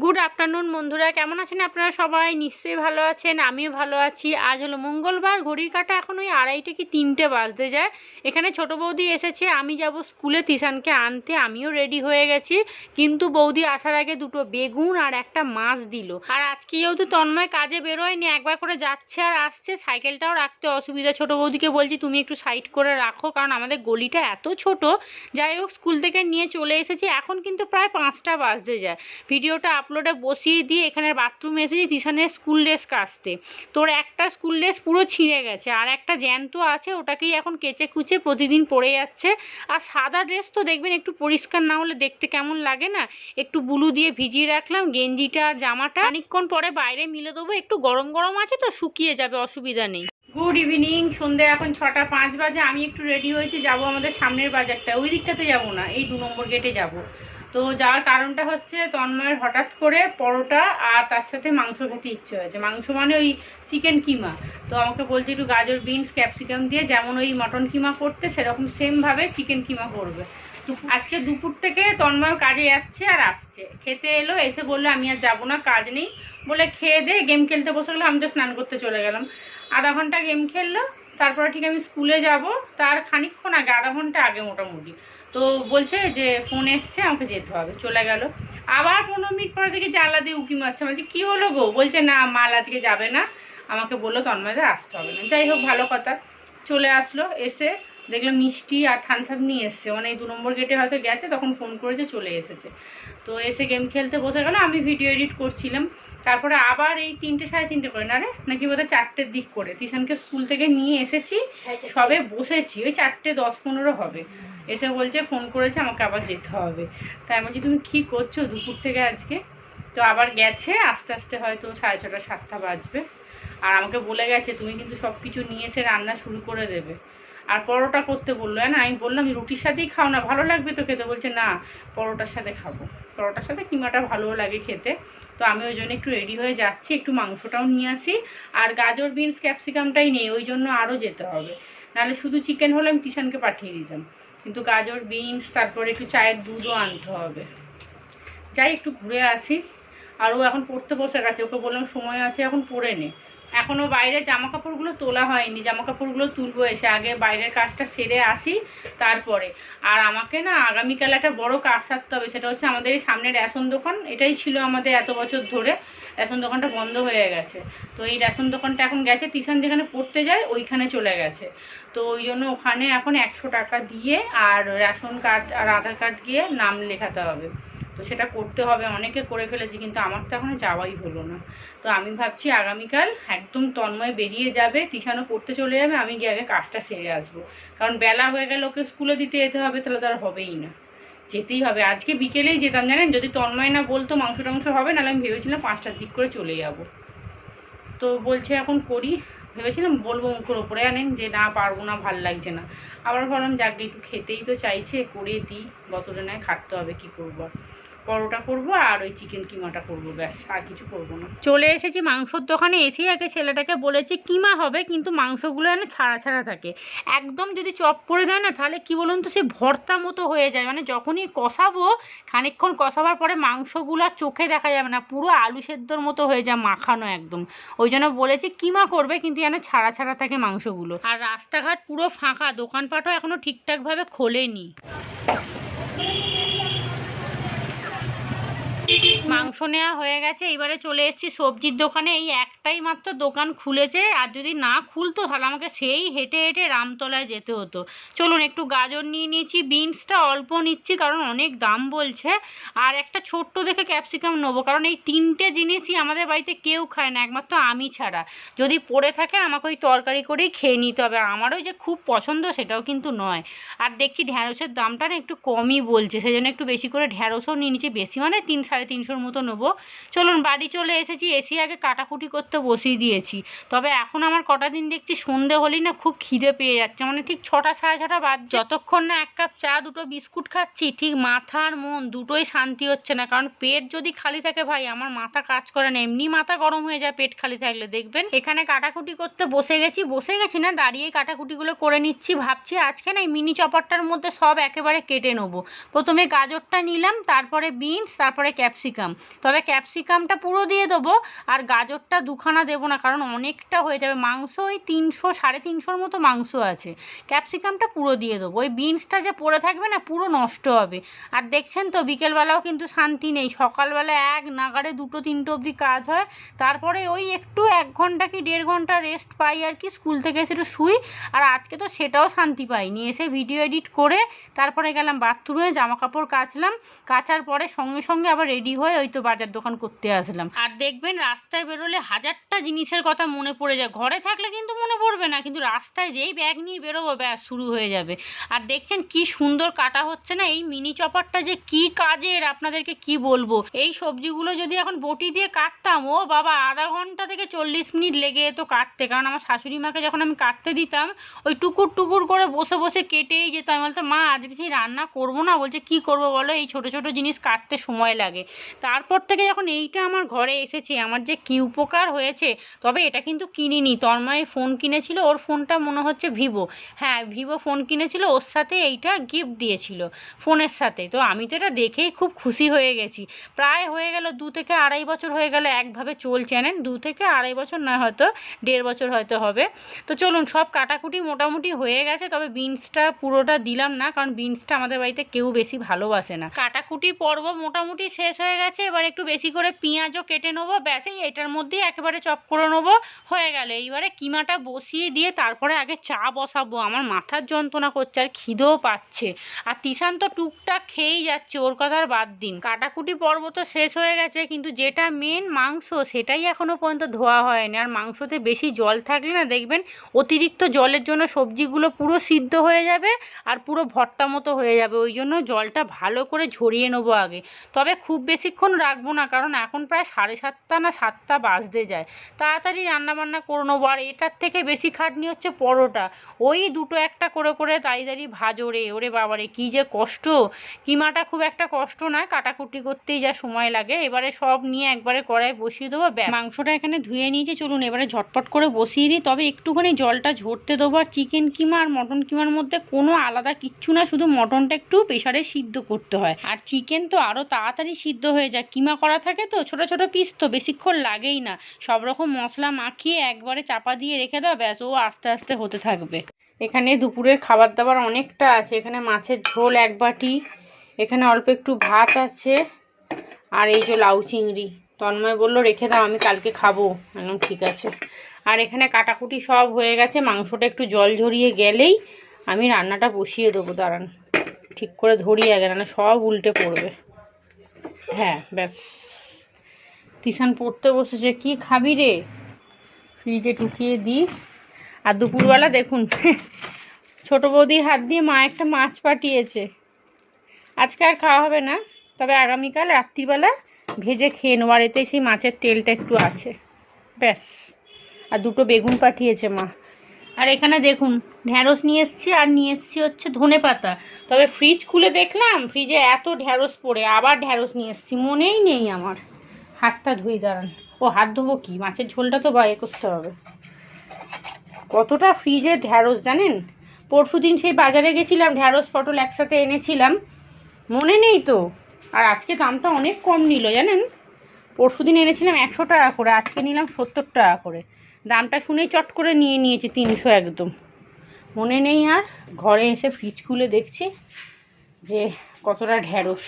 Good afternoon বন্ধুরা, কেমন আছেন আপনারা? সবাই নিশ্চয়ই ভালো আছেন, আমিও ভালো আছি। আজ হলো মঙ্গলবার, ঘড়ির কাঁটা এখন ওই 2:30 কি 3টে বাজতে যায়। এখানে ছোট বৌদি এসেছে, আমি যাব স্কুলে তিশানকে আনতে। আমিও রেডি হয়ে গেছি, কিন্তু বৌদি আসার আগে দুটো বেগুন আর একটা মাছ দিল। আর আজকে যেহেতু তন্ময় কাজে বেরোয়নি, একবার করে যাচ্ছে আর আসছে, সাইকেলটাও রাখতে অসুবিধা। ছোট বৌদিকে বলছি তুমি একটু সাইড করে রাখো, কারণ আমাদের গলিটা এত ছোট। যাই হোক, স্কুল থেকে নিয়ে চলে এসেছি। এখন কিন্তু প্রায় 5টা বাজতে যায়। ভিডিওটা আপলোডে বসিয়ে দিয়ে এখানে বাথরুমে এসেছি তিশানের স্কুল ড্রেস কাচতে। তোর একটা স্কুল ড্রেস পুরো ছিঁড়ে গেছে, আর একটা জ্যান্ত আছে, ওটাকেই এখন কেচে কুচে প্রতিদিন পরে যাচ্ছে। আর সাদা ড্রেস তো দেখবেন একটু পরিষ্কার না হলে দেখতে কেমন লাগে না, একটু ব্লু দিয়ে ভিজিয়ে রাখলাম গেঞ্জিটা আর জামাটা। খানিকক্ষণ পরে বাইরে মিলে দেবো, একটু গরম গরম আছে তো শুকিয়ে যাবে, অসুবিধা নেই। গুড ইভিনিং, সন্ধ্যে এখন 6টা 5 বাজে। আমি একটু রেডি হয়েছি, যাব আমাদের সামনের বাজারটা। ওই দিকটাতে যাব না, এই 2 নম্বর গেটে যাব। তো যাওয়ার কারণটা হচ্ছে তন্ময়ের হঠাৎ করে পরোটা আর তার সাথে মাংস খেতে ইচ্ছে হয়েছে। মাংস মানে ওই চিকেন কিমা। তো আমাকে বলছে একটু গাজর বিনস ক্যাপসিকাম দিয়ে যেমন ওই মটন কিমা করতে সেরকম সেমভাবে চিকেন কিমা করবে। আজকে দুপুর থেকে তন্ময় কাজে যাচ্ছে আর আসছে, খেতে এলো, এসে বললো আমি আর যাবো না, কাজ নেই বলে খেয়ে দিয়ে গেম খেলতে বসে গেলো। আমি তো স্নান করতে চলে গেলাম। আধা ঘন্টা গেম খেললো, তারপরে ঠিক আমি স্কুলে যাব তার খানিকক্ষণ আগে, আধা ঘন্টা আগে মোটামুটি। তো বলছে যে ফোন এসছে, আমাকে যেতে হবে, চলে গেল। আবার 15 মিনিট পরে দেখি জানলা দিয়ে উঁকি মারছে। বলছে কী হলো গো? বলছে না মাল আজকে যাবে না, আমাকে বললো তন্ময়দের আসতে হবে না। যাই হোক, ভালো কথা। চলে আসলো, এসে দেখলাম মিষ্টি আর থামস আপ নিয়ে এসছে, মানে এই 2 নম্বর গেটে হয়তো গেছে, তখন ফোন করেছে, চলে এসেছে। তো এসে গেম খেলতে বসে গেল, আমি ভিডিও এডিট করছিলাম। তারপরে আবার এই 3টে 3:30 করে, না রে নাকি বোধহয় 4টের দিক করে তিশানকে স্কুল থেকে নিয়ে এসেছি, সবে বসেছি, ওই 4:10-15 হবে। এসে বলছে ফোন করেছে, আমাকে আবার যেতে হবে। তাই আমি বলছি তুমি কী করছো দুপুর থেকে আজকে? তো আবার গেছে, আস্তে আস্তে হয়তো 6:30-7টা বাজবে। আর আমাকে বলে গেছে তুমি কিন্তু সব কিছু নিয়ে এসে রান্না শুরু করে দেবে। আর পরোটা করতে বললো, না আমি বললাম রুটির সাথেই খাও না, ভালো লাগবে তো খেতে। বলছে না পরোটার সাথে খাবো, পরোটার সাথে কিমাটা ভালোও লাগে খেতে। তো আমি ওই জন্য একটু রেডি হয়ে যাচ্ছি, একটু মাংসটাও নিয়ে আসি। আর গাজর বিনস ক্যাপসিকামটাই নেই, ওই জন্য আরও যেতে হবে। নাহলে শুধু চিকেন হলে আমি টিশানকে পাঠিয়ে দিতাম, কিন্তু গাজর বিনস, তারপরে একটু চায়ের দুধও আনতে হবে। যাই একটু ঘুরে আসি। আর ও এখন পড়তে বসে গেছে, ওকে বললাম সময় আছে এখন পড়ে নে। এখনও বাইরে জামা কাপড়গুলো তোলা হয়নি, জামা কাপড়গুলো তুলবো এসে, আগে বাইরের কাজটা সেরে আসি তারপরে। আর আমাকে না আগামীকাল একটা বড় কাজ সারতে হবে, সেটা হচ্ছে আমাদের এই সামনে রেশন দোকান, এটাই ছিল আমাদের এত বছর ধরে, রেশন দোকানটা বন্ধ হয়ে গেছে। তো এই রেশন দোকানটা এখন গেছে তিশান যেখানে পড়তে যায় ওইখানে চলে গেছে। তো ওই জন্য ওখানে এখন 100 টাকা দিয়ে আর রেশন কার্ড আর আধার কার্ড গিয়ে নাম লেখাতে হবে। তো সেটা করতে হবে, অনেকে করে ফেলেছি, কিন্তু আমার তো এখনও যাওয়াই হলো না। তো আমি ভাবছি আগামীকাল একদম তন্ময় বেরিয়ে যাবে, তিশানও পড়তে চলে যাবে, আমি গিয়ে আগে কাজটা সেরে আসবো। কারণ বেলা হয়ে গেলে ওকে স্কুলে দিতে যেতে হবে, তাহলে তার হবেই না, যেতেই হবে। আজকে বিকেলেই যেতাম জানেন, যদি তন্ময় না বলতো মাংস টাংস হবে, নাহলে আমি ভেবেছিলাম 5টার দিক করে চলে যাব। তো বলছে এখন করি, ভেবেছিলাম বলবো মুখের ওপরে আনেন যে না পারবো না, ভাল লাগছে না। আবার ভাবলাম যাকে একটু খেতেই তো চাইছে, করে দিই, গতটা নয় খাটতে হবে, কী করবো। পরোটা করবো আর ওই চিকেন কিমাটা করবো, ব্যাস, আর কিছু করবো না। চলে এসেছি মাংসর দোকানে। এসেই আগে ছেলেটাকে বলেছি কিমা হবে, কিন্তু মাংসগুলো যেন ছাড়া ছাড়া থাকে, একদম যদি চপ করে দেয় না তাহলে কি বলুন তো, সে ভর্তা মতো হয়ে যায়। মানে যখনই কষাবো, খানিকক্ষণ কষাবার পরে মাংসগুলো আর চোখে দেখা যাবে না, পুরো আলু সেদ্ধর মতো হয়ে যায়, মাখানো একদম। ওই জন্য বলেছি কিমা করবে, কিন্তু যেন ছাড়া ছাড়া থাকে মাংসগুলো। আর রাস্তাঘাট পুরো ফাঁকা, দোকানপাটও এখনও ঠিকঠাকভাবে খোলেনি। মাংস নেওয়া হয়ে গেছে, এবারে চলে এসেছি সবজির দোকানে। এই একটাই মাত্র দোকান খুলেছে, আর যদি না খুলতো তাহলে আমাকে সেই হেঁটে হেঁটে রামতলায় যেতে হতো। চলুন, একটু গাজর নিয়ে নিয়েছি, বিনসটা অল্প নিচ্ছি কারণ অনেক দাম বলছে, আর একটা ছোট্ট দেখে ক্যাপসিকাম নেবো, কারণ এই 3টে জিনিসই আমাদের বাড়িতে কেউ খায় না, একমাত্র আমি ছাড়া। যদি পড়ে থাকে আমাকে ওই তরকারি করেই খেয়ে নিতে হবে, আর আমারও যে খুব পছন্দ সেটাও কিন্তু নয়। আর দেখছি ঢ্যাঁড়সের দামটা না একটু কমই বলছে, সেই জন্য একটু বেশি করে ঢ্যাঁড়সও নিয়ে নিচ্ছি, বেশি মানে 300-350 মতো নেবো। চলুন, বাড়ি চলে এসেছি, এসে আগে কাটাকুটি করতে বসিয়ে দিয়েছি। তবে এখন আমার কটা দিন দেখছি সন্ধে হলেই না খুব খিদে পেয়ে যাচ্ছে, মানে ঠিক 6টা 6:30 বাজছে, যতক্ষণ না 1 কাপ চা 2টো বিস্কুট খাচ্ছি, ঠিক মাথা আর মন দুটোই শান্তি হচ্ছে না। কারণ পেট যদি খালি থাকে ভাই, আমার মাথা কাজ করে না, এমনি মাথা গরম হয়ে যায় পেট খালি থাকলে দেখবেন। এখানে কাটাকুটি করতে বসে গেছি না, দাঁড়িয়েই কাটাকুটিগুলো করে নিচ্ছি। ভাবছি আজকে না এই মিনি চপারটার মধ্যে সব একেবারে কেটে নেবো। প্রথমে গাজরটা নিলাম, তারপরে বিনস, তারপরে ক্যাপসিকাম, তবে ক্যাপসিকামটা পুরো দিয়ে দেবো আর গাজরটা দুখানা দেবো না, কারণ অনেকটা হয়ে যাবে। মাংস ওই 300 350 মতো মাংস আছে, ক্যাপসিকামটা পুরো দিয়ে দেবো। ওই বিনসটা যে পড়ে থাকবে না, পুরো নষ্ট হবে। আর দেখছেন তো বিকেলবেলাও কিন্তু শান্তি নেই, সকালবেলা এক নাগাড়ে 2-3টে অবধি কাজ হয়, তারপরে ওই একটু 1 ঘন্টা কি 1.5 ঘন্টা রেস্ট পাই আর কি, স্কুল থেকে এসে একটু শুই। আর আজকে তো সেটাও শান্তি পাইনি, এসে ভিডিও এডিট করে তারপরে গেলাম বাথরুমে, জামা কাপড় কাচলাম, কাচার পরে সঙ্গে সঙ্গে আবার রেডি হয়ে ওই তো বাজার দোকান করতে আসলাম। আর দেখবেন রাস্তায় বেরোলে হাজারটা জিনিসের কথা মনে পড়ে যায়, ঘরে থাকলে কিন্তু মনে পড়বে না, কিন্তু রাস্তায় যেই ব্যাগ নিয়ে বেরোবো ব্যাস শুরু হয়ে যাবে। আর দেখছেন কি সুন্দর কাটা হচ্ছে না, এই মিনি চপারটা যে কি কাজের আপনাদেরকে কি বলবো। এই সবজিগুলো যদি এখন বটি দিয়ে কাটতাম, ও বাবা আধা ঘন্টা থেকে 40 মিনিট লেগে যেত কাটতে, কারণ আমার শাশুড়ি মাকে যখন আমি কাটতে দিতাম ওই টুকুর টুকুর করে বসে বসে কেটেই যেত। আমি বলতাম মা আজকে কি রান্না করবো না? বলছে কি করবো বলো, এই ছোট ছোট জিনিস কাটতে সময় লাগে। তারপর থেকে যখন এইটা আমার ঘরে এসেছে আমার যে কি উপকার হয়েছে। তবে এটা কিন্তু কিনিনি, তন্ময় ফোন কিনেছিল, ওর ফোনটা মনে হচ্ছে ভিভো, হ্যাঁ ভিভো ফোন কিনেছিল, ওর সাথে এইটা গিফট দিয়েছিল ফোনের সাথে। তো আমি তো এটা দেখেই খুব খুশি হয়ে গেছি। প্রায় হয়ে গেল 2 থেকে আড়াই বছর হয়ে গেল একভাবে চলছে, জানেন 2 থেকে আড়াই বছর নয়, হয়তো 1.5 বছর হয়তো হবে। তো চলুন সব কাটাকুটি মোটামুটি হয়ে গেছে, তবে বিনসটা পুরোটা দিলাম না, কারণ বিনসটা আমাদের বাড়িতে কেউ বেশি ভালোবাসে না। কাটাকুটি পর্ব মোটামুটি শেষ হয়ে গেছে, এবার একটু বেশি করে পেঁয়াজও কেটে নেবো, ব্যাস এই এটার মধ্যেই একেবারে চপ করে নেবো, হয়ে গেল। এইবারে কিমাটা বসিয়ে দিয়ে তারপরে আগে চা বসাবো, আমার মাথার যন্ত্রণা করছে আর খিদেও পাচ্ছে। আর তিশান তো টুকটাক খেয়েই যাচ্ছে, ওর কথা আর বাদ দিন। কাটাকুটি পর্ব তো শেষ হয়ে গেছে, কিন্তু যেটা মেন মাংস সেটাই এখনো পর্যন্ত ধোয়া হয়নি। আর মাংসতে বেশি জল থাকলে না দেখবেন অতিরিক্ত জলের জন্য সবজিগুলো পুরো সিদ্ধ হয়ে যাবে আর পুরো ভর্তা মতো হয়ে যাবে, ওই জন্য জলটা ভালো করে ঝরিয়ে নেবো আগে। তবে খুব বেশিক্ষণ রাখবো না, কারণ এখন প্রায় 7:30 না 7টা বাজতে যায়, তাড়াতাড়ি রান্নাবান্না করে নেবো। আর এটার থেকে বেশি খাটনি হচ্ছে পরোটা, ওই 2-1টা করে করে তাড়াতাড়ি ভাজো রে, ওরে বাবারে কি যে কষ্ট। কিমাটা খুব একটা কষ্ট নয়, কাটাকুটি করতেই যা সময় লাগে। এবারে সব নিয়ে একবারে কড়াই বসিয়ে দেবো, ব্যাস। মাংসটা এখানে ধুয়ে নিয়েছি, চলুন এবারে ঝটপট করে বসিয়ে দিই। তবে একটুখানি জলটা ঝরতে দেবো। আর চিকেন কিমা আর মটন কিমার মধ্যে কোনো আলাদা কিচ্ছু না, শুধু মটনটা একটু প্রেসারে সিদ্ধ করতে হয়, আর চিকেন তো আরও তাড়াতাড়ি সিদ্ধ হয়ে যায়, কিমা করা থাকে তো ছোটো ছোটো পিস, তো বেশিক্ষণ লাগেই না। সব রকম মশলা মাখিয়ে একবারে চাপা দিয়ে রেখে দাও, ব্যাস ও আস্তে আস্তে হতে থাকবে। এখানে দুপুরের খাবার দাবার অনেকটা আছে, এখানে মাছের ঝোল 1 বাটি, এখানে অল্প একটু ভাত আছে, আর এই যে লাউ চিংড়ি তন্ময় বললো রেখে দাও আমি কালকে খাবো, একদম ঠিক আছে। আর এখানে কাটাকুটি সব হয়ে গেছে, মাংসটা একটু জল ঝরিয়ে গেলেই আমি রান্নাটা বসিয়ে দেবো। দাঁড়ান ঠিক করে ধরিয়ে আগে, না সব উল্টে পড়বে। হ্যাঁ ব্যাস, তিশান পড়তে বসেছে। কি খাবি রে? ফ্রিজে ঢুকিয়ে দিই। আর দুপুরবেলা দেখুন ছোট বৌদির হাত দিয়ে মা একটা মাছ পাঠিয়েছে, আজকে আর খাওয়া হবে না, তবে আগামীকাল রাত্রিবেলা ভেজে খেয়ে নেবো। আর এতে সেই মাছের তেলটা একটু আছে, ব্যাস। আর 2টো বেগুন পাঠিয়েছে মা। আর এখানে দেখুন ঢ্যাঁড়স নিয়ে এসছি, আর নিয়ে এসছি হচ্ছে ধনেপাতা। তবে ফ্রিজ খুলে দেখলাম ফ্রিজে এত ঢ্যাঁড়স পড়ে, আবার ঢ্যাঁড়স নিয়ে এসছি, মনেই নেই আমার। হাতটা ধুই, দাঁড়ান। ও হাত ধোবো কি, মাছের ঝোলটা তো বাইরে করতে হবে। কতটা ফ্রিজে ঢ্যাঁড়স জানেন, পরশুদিন সেই বাজারে গেছিলাম, ঢ্যাঁড়স পটল একসাথে এনেছিলাম, মনে নেই তো। আর আজকে দামটা অনেক কম নিল জানেন, পরশুদিন এনেছিলাম 100 টাকা করে, আজকে নিলাম 70 টাকা করে। দামটা শুনেই চট করে নিয়ে নিয়েছি 300 একদম, মনে নেই। আর ঘরে এসে ফ্রিজ খুলে দেখছি যে কতটা ঢ্যাঁড়স।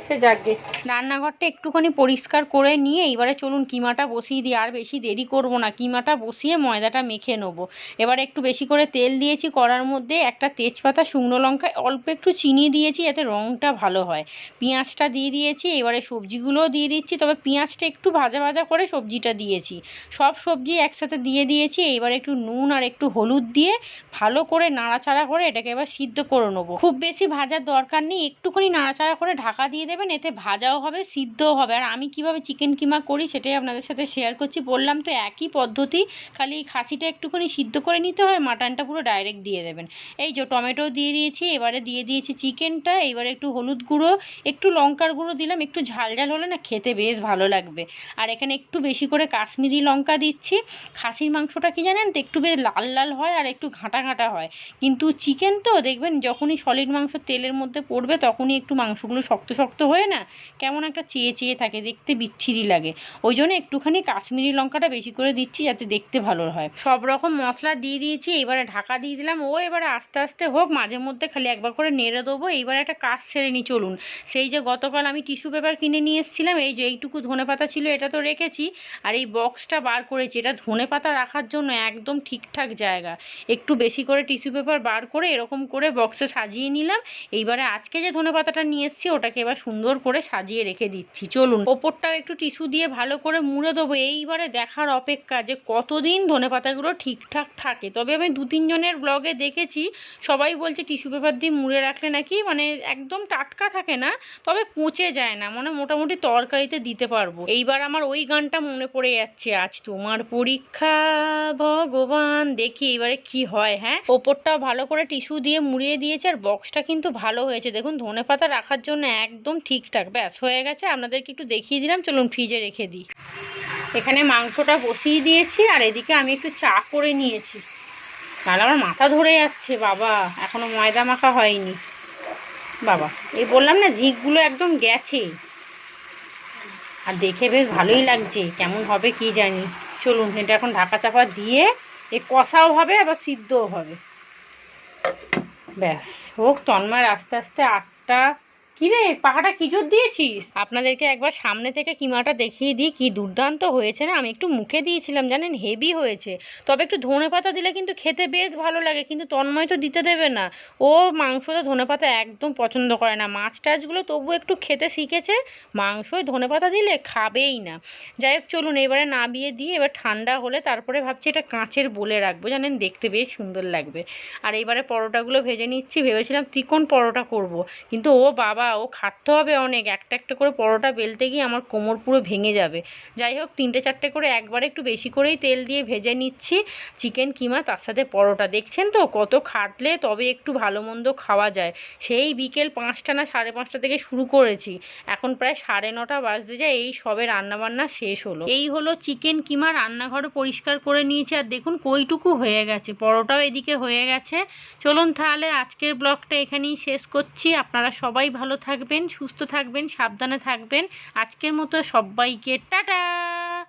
সে যাকে, রান্নাঘরটা একটুখানি পরিষ্কার করে নিয়ে এবারে চলুন কিমাটা বসিয়ে দিই। আর বেশি দেরি করব না, কিমাটা বসিয়ে ময়দাটা মেখে নেবো। এবারে একটু বেশি করে তেল দিয়েছি কড়ার মধ্যে, একটা তেজপাতা, শুকনো লঙ্কা, অল্প একটু চিনি দিয়েছি যাতে রঙটা ভালো হয়, পেঁয়াজটা দিয়ে দিয়েছি। এবারে সবজিগুলোও দিয়ে দিচ্ছি, তবে পেঁয়াজটা একটু ভাজা ভাজা করে সবজিটা দিয়েছি, সব সবজি একসাথে দিয়ে দিয়েছি। এবার একটু নুন আর একটু হলুদ দিয়ে ভালো করে নাড়াচাড়া করে এটাকে এবার সিদ্ধ করে নেবো। খুব বেশি ভাজার দরকার নেই, একটুখানি নাড়াচাড়া করে ঢাকা দিয়ে দেবেন, এতে ভাজাও হবে সিদ্ধও হবে। আর আমি কিভাবে চিকেন কিমা করি সেটাই আপনাদের সাথে শেয়ার করছি। বললাম তো একই পদ্ধতি, খালি খাসিটা একটুখানি সিদ্ধ করে নিতে হয়, মাটনটা পুরো ডাইরেক্ট দিয়ে দেবেন। এই যে টমেটো দিয়ে দিয়েছি, এবারে দিয়ে দিয়েছি চিকেনটা, এবারে একটু হলুদ গুঁড়ো, একটু লঙ্কার গুঁড়ো দিলাম, একটু ঝাল ঝাল হলে না খেতে বেশ ভালো লাগবে। আর এখানে একটু বেশি করে কাশ্মীরি লঙ্কা দিচ্ছি। খাসির মাংসটা কি জানেন তো একটু বেশ লাল লাল হয় আর একটু ঘাঁটা ঘাঁটা হয়, কিন্তু চিকেন তো দেখবেন যখনই সলিড মাংস তেলের মধ্যে পড়বে তখনই একটু মাংসগুলো শক্ত শক্ত হয়ে না কেমন একটা চেয়ে চেয়ে থাকে, দেখতে বিচ্ছিরি লাগে। ওই জন্য একটুখানি কাশ্মীরি লঙ্কাটা বেশি করে দিচ্ছি যাতে দেখতে ভালো হয়। সব রকম মশলা দিয়ে দিয়েছি, এবারে ঢাকা দিয়ে দিলাম। ও এবারে আস্তে আস্তে হোক, মাঝে মধ্যে খালি একবার করে নেড়ে দেবো। এইবার একটা কাজ সেরে নিই চলুন। সেই যে গতকাল আমি টিস্যু পেপার কিনে নিয়ে এসেছিলাম, এই যে এইটুকু ধনেপাতা ছিল এটা তো রেখেছি, আর এই বক্সটা বার করেছি। এটা ধনেপাতা রাখার জন্য একদম ঠিকঠাক জায়গা। একটু বেশি করে টিস্যু পেপার বার করে এরকম করে বক্সে সাজিয়ে নিলাম। এইবারে আজকে যে ধনেপাতাটা নিয়ে এসেছি ওটাকে এবার সুন্দর করে সাজিয়ে রেখে দিচ্ছি চলুন। ওপরটাও একটু টিস্যু দিয়ে ভালো করে মুড়ে দেবো। এইবারে দেখার অপেক্ষা যে কতদিন ধনেপাতাগুলো ঠিকঠাক থাকে। তবে আমি 2-3 জনের ব্লগে দেখেছি, সবাই বলছে টিস্যু পেপার দিয়ে মুড়ে রাখলে নাকি মানে একদম টাটকা থাকে না, তবে পচে যায় না, মানে মোটামুটি তরকারিতে দিতে পারবো। এইবার আমার ওই গানটা মনে পড়ে যাচ্ছে, আজ তোমার পরীক্ষা ভগবান, দেখি এবারে কি হয়। হ্যাঁ, ওপরটাও ভালো করে টিস্যু দিয়ে মুড়িয়ে দিয়েছে, আর বক্সটা কিন্তু ভালো হয়েছে। দেখুন ধনেপাতা রাখার জন্য একদম ঠিকঠাক। ব্যাস হয়ে গেছে, আপনাদেরকে একটু দেখিয়ে দিলাম। চলুন ফ্রিজে রেখে দিই। এখানে মাংসটা বসিয়ে দিয়েছি, আর এদিকে আমি একটু চা করে নিয়েছি। তাহলে আমার মাথা ধরে যাচ্ছে বাবা, এখনো ময়দা মাখা হয়নি বাবা। এই বললাম না ঝিকগুলো একদম গেছে, আর দেখে বেশ ভালোই লাগছে। কেমন হবে কি জানি। চলুন এটা এখন ঢাকা চাপা দিয়ে এ কষাও হবে আবার সিদ্ধও হবে। ব্যাস হোক, তন্ময়ের আস্তে আস্তে 8টা। কিরে পাখাটা কি জোর দিয়েছিস? আপনাদেরকে একবার সামনে থেকে কিমাটা দেখিয়ে দিই, কি দুর্দান্ত হয়েছে না। আমি একটু মুখে দিয়েছিলাম জানেন, হেভি হয়েছে। তবে একটু ধনেপাতা দিলে কিন্তু খেতে বেশ ভালো লাগে, কিন্তু তন্ময় তো দিতে দেবে না। ও মাংসতে ধনেপাতা একদম পছন্দ করে না। মাছ টাছগুলো তবু একটু খেতে শিখেছে, মাংসয় ধনেপাতা দিলে খাবেই না। যাই হোক চলুন এবারে নামিয়ে দিয়ে এবার ঠান্ডা হলে তারপরে ভাবছি এটা কাঁচের বলে রাখবো, জানেন দেখতে বেশ সুন্দর লাগবে। আর এইবারে পরোটাগুলো ভেজে নিচ্ছি। ভেবেছিলাম ত্রিকোণ পরোটা করব, কিন্তু ও বাবা, ও খাটতে হবে অনেক। একটা একটা করে পরোটা বেলতে গিয়ে আমার কোমর পুরো ভেঙে যাবে। যাই হোক 3-4টে করে একবারে একটু বেশি করেই তেল দিয়ে ভেজে নিচ্ছি। চিকেন কিমা তার সাথে পরোটা, দেখছেন তো কত খাটলে তবে একটু ভালো মন্দ খাওয়া যায়। সেই বিকেল 5টা না 5:30 থেকে শুরু করেছি, এখন প্রায় 9:30 বাজতে যায়। এই সবে রান্নাবান্না শেষ হলো। এই হলো চিকেন কিমা। রান্নাঘরও পরিষ্কার করে নিয়েছি, আর দেখুন কইটুকু হয়ে গেছে। পরোটাও এদিকে হয়ে গেছে। চলুন তাহলে আজকের ব্লগটা এখানেই শেষ করছি। আপনারা সবাই ভালো থাকবেন, সুস্থ থাকবেন, সাবধানে থাকবেন। আজকের মতো সবাইকে টাটা।